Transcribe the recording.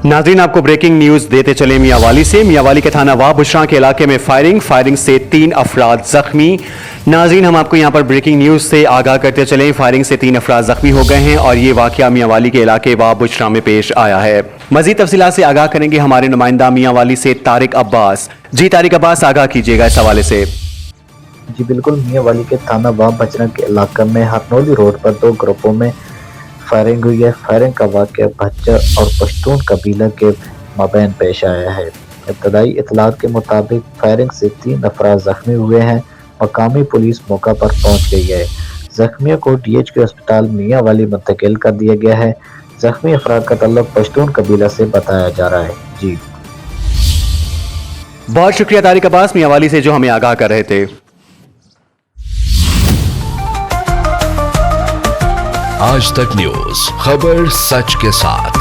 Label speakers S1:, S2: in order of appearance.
S1: नाज़रीन, आपको breaking news देते चले मियांवाली से। मियांवाली के थाना वाह बुशरा के इलाके में फायरिंग से 3 अफराद जख्मी। नाज़रीन, हम आपको यहाँ पर ब्रेकिंग न्यूज से आगाह करते चले। फायरिंग से 3 अफराद जख्मी हो गए हैं और ये वाकया मियांवाली के इलाके वाह बुशरा में पेश आया है। मजीद तफसीलात से आगाह करेंगे हमारे नुमाइंदा मियांवाली से तारिक अब्बास। जी तारिक अब्बास, आगाह कीजिएगा इस हवाले से।
S2: जी बिल्कुल, मियांवाली के थाना वाह बुशरा के इलाके में हरनौली रोड पर 2 ग्रुपों में फायरिंग हुई है। फायरिंग का वाक़या भज्जर और पश्तून कबीला के माबैन पेश आया है। इब्तदाई इतलात के मुताबिक फायरिंग से 3 अफराद जख्मी हुए हैं। मकामी पुलिस मौका पर पहुंच गई है। जख्मियों को DHQ अस्पताल मियांवाली मुंतकिल कर दिया गया है। जख्मी अफराद का तल्लुक पश्तून कबीला से बताया जा रहा है। जी
S1: बहुत शुक्रिया तारिक अब्बास मियांवाली से जो हमें आगाह कर रहे थे।
S3: आज तक न्यूज, खबर सच के साथ।